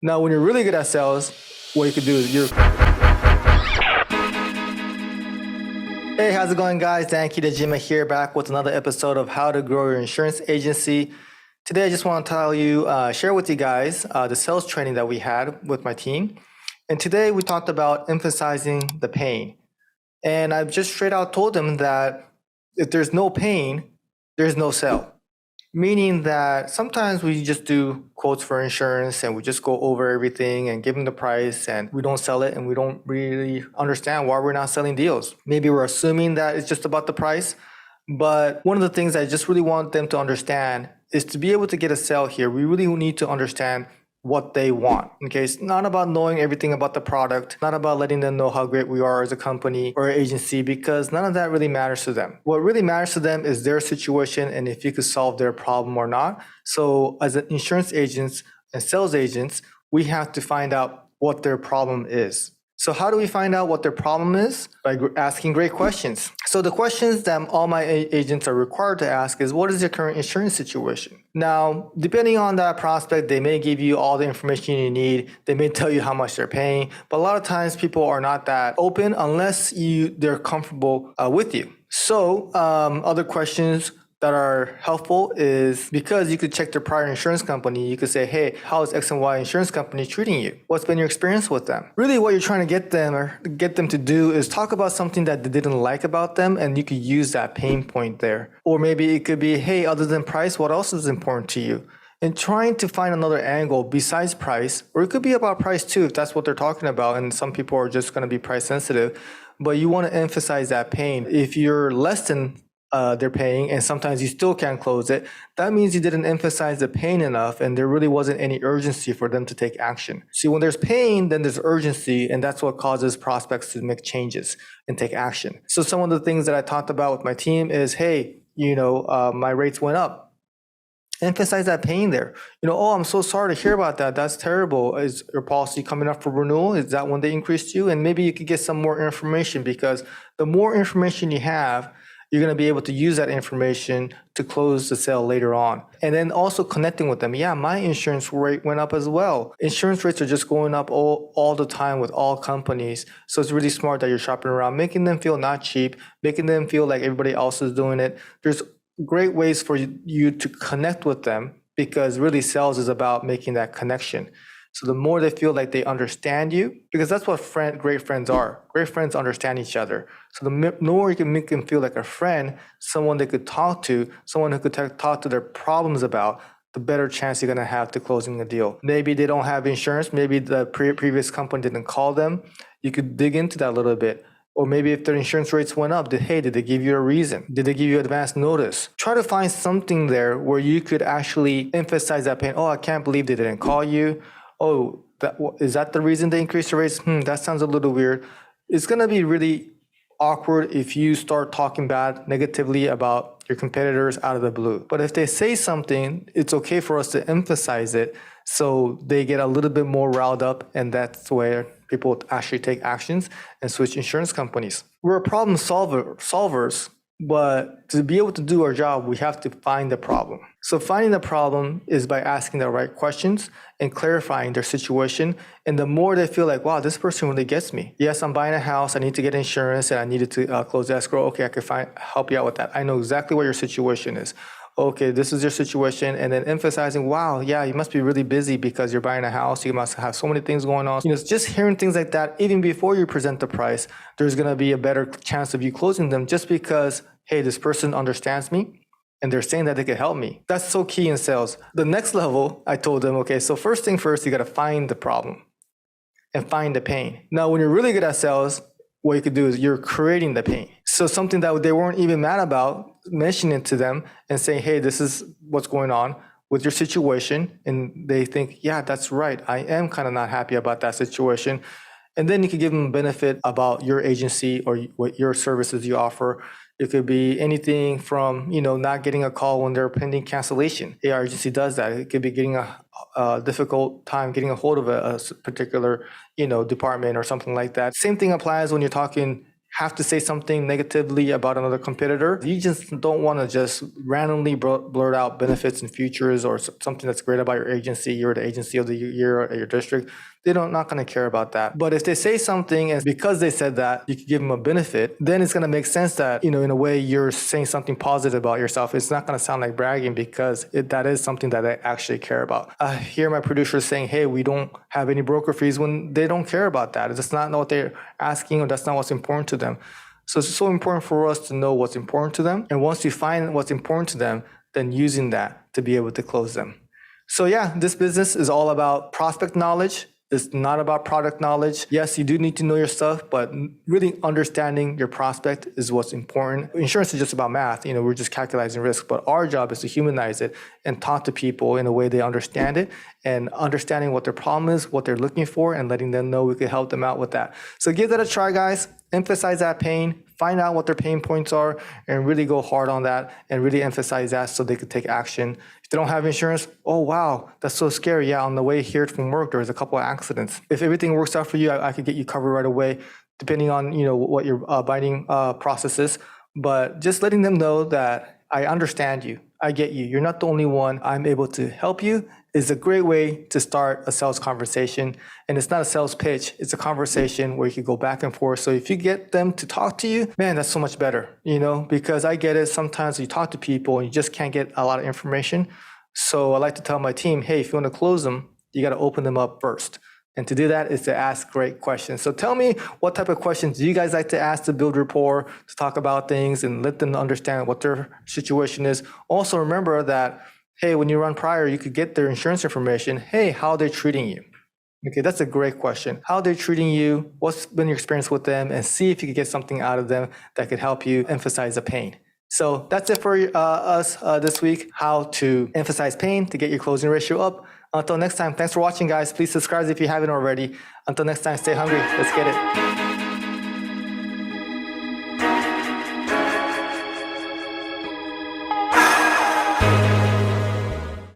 Now, when you're really good at sales, what you could do is Hey, how's it going, guys? Dan Kitajima here, back with another episode of How to Grow Your Insurance Agency. Today, I just want to tell you, share with you guys the sales training that we had with my team. And today, we talked about emphasizing the pain. And I've just straight out told them that if there's no pain, there's no sale. Meaning that sometimes we just do quotes for insurance and we just go over everything and give them the price and we don't sell it and we don't really understand why we're not selling deals. Maybe we're assuming that it's just about the price. But one of the things I just really want them to understand is to be able to get a sale here, we really need to understand what they want. Okay, it's not about knowing everything about the product, not about letting them know how great we are as a company or agency, because none of that really matters to them. What really matters to them is their situation and if you could solve their problem or not. So as an insurance agents and sales agents, we have to find out what their problem is. So how do we find out what their problem is? By asking great questions. So the questions that all my agents are required to ask is, what is your current insurance situation? Now, depending on that prospect, they may give you all the information you need. They may tell you how much they're paying, but a lot of times people are not that open unless they're comfortable with you. So other questions that are helpful is because you could check their prior insurance company. You could say, hey, how is X and Y insurance company treating you? What's been your experience with them? Really what you're trying to get them to do is talk about something that they didn't like about them, and you could use that pain point there. Or maybe it could be, hey, other than price, what else is important to you? And trying to find another angle besides price, or it could be about price too, if that's what they're talking about, and some people are just going to be price sensitive, but you want to emphasize that pain. If you're less than they're paying and sometimes you still can't close it, that means you didn't emphasize the pain enough and there really wasn't any urgency for them to take action. See, when there's pain, then there's urgency, and that's what causes prospects to make changes and take action. So some of the things that I talked about with my team is, hey, my rates went up. Emphasize that pain there. Oh, I'm so sorry to hear about that. That's terrible. Is your policy coming up for renewal? Is that when they increased you? And maybe you could get some more information, because the more information you have, you're going to be able to use that information to close the sale later on. And then also connecting with them. Yeah, my insurance rate went up as well. Insurance rates are just going up all the time with all companies. So it's really smart that you're shopping around, making them feel not cheap, making them feel like everybody else is doing it. There's great ways for you to connect with them, because really sales is about making that connection. So the more they feel like they understand you, because that's what great friends are. Great friends understand each other. So the more you can make them feel like a friend, someone they could talk to, someone who could talk to their problems about, the better chance you're going to have to closing a deal. Maybe they don't have insurance. Maybe the previous company didn't call them. You could dig into that a little bit. Or maybe if their insurance rates went up, did they give you a reason? Did they give you advance notice? Try to find something there where you could actually emphasize that pain. Oh, I can't believe they didn't call you. Oh, is that the reason they increased the rates? That sounds a little weird. It's going to be really awkward if you start talking negatively about your competitors out of the blue. But if they say something, it's okay for us to emphasize it so they get a little bit more riled up, and that's where people actually take actions and switch insurance companies. We're problem solvers, but to be able to do our job, we have to find the problem. So finding the problem is by asking the right questions and clarifying their situation. And the more they feel like, wow, this person really gets me. Yes, I'm buying a house. I need to get insurance and I needed to close escrow. Okay, I can help you out with that. I know exactly what your situation is. Okay, this is your situation. And then emphasizing, wow, yeah, you must be really busy because you're buying a house. You must have so many things going on. Just hearing things like that, even before you present the price, there's going to be a better chance of you closing them, just because, hey, this person understands me and they're saying that they can help me. That's so key in sales. The next level, I told them, okay, so first thing first, you got to find the problem and find the pain. Now, when you're really good at sales, what you could do is you're creating the pain. So something that they weren't even mad about, mentioning it to them and saying, hey, this is what's going on with your situation. And they think, yeah, that's right. I am kind of not happy about that situation. And then you could give them a benefit about your agency or what your services you offer. It could be anything from, not getting a call when they're pending cancellation. AR agency does that. It could be getting a difficult time getting a hold of a particular, department or something like that. Same thing applies when you're talking have to say something negatively about another competitor. You just don't want to just randomly blurt out benefits and features or something that's great about your agency. You're the agency of the year at your district. They're not going to care about that. But if they say something and because they said that, you could give them a benefit, then it's going to make sense that, in a way, you're saying something positive about yourself. It's not going to sound like bragging because that is something that I actually care about. I hear my producers saying, hey, we don't have any broker fees when they don't care about that. That's not what they're asking or that's not what's important to them. So it's so important for us to know what's important to them. And once you find what's important to them, then using that to be able to close them. So yeah, this business is all about prospect knowledge. It's not about product knowledge. Yes, you do need to know your stuff, but really understanding your prospect is what's important. Insurance is just about math. We're just calculating risk, but our job is to humanize it and talk to people in a way they understand it and understanding what their problem is, what they're looking for, and letting them know we can help them out with that. So give that a try, guys. Emphasize that pain, find out what their pain points are, and really go hard on that and really emphasize that so they could take action. If they don't have insurance, oh, wow, that's so scary. Yeah, on the way here from work, there was a couple of accidents. If everything works out for you, I could get you covered right away, depending on what your binding process is. But just letting them know that I understand you. I get you. You're not the only one. I'm able to help you is a great way to start a sales conversation. And it's not a sales pitch. It's a conversation where you can go back and forth. So if you get them to talk to you, man, that's so much better, because I get it. Sometimes you talk to people and you just can't get a lot of information. So I like to tell my team, hey, if you want to close them, you got to open them up first. And to do that is to ask great questions. So tell me, what type of questions do you guys like to ask to build rapport, to talk about things and let them understand what their situation is. Also remember that, hey, when you run prior, you could get their insurance information. Hey, how are they treating you? Okay, that's a great question. How they're treating you, what's been your experience with them, and see if you could get something out of them that could help you emphasize the pain. So that's it for us this week, how to emphasize pain to get your closing ratio up. Until next time, thanks for watching, guys. Please subscribe if you haven't already. Until next time, stay hungry. Let's get it.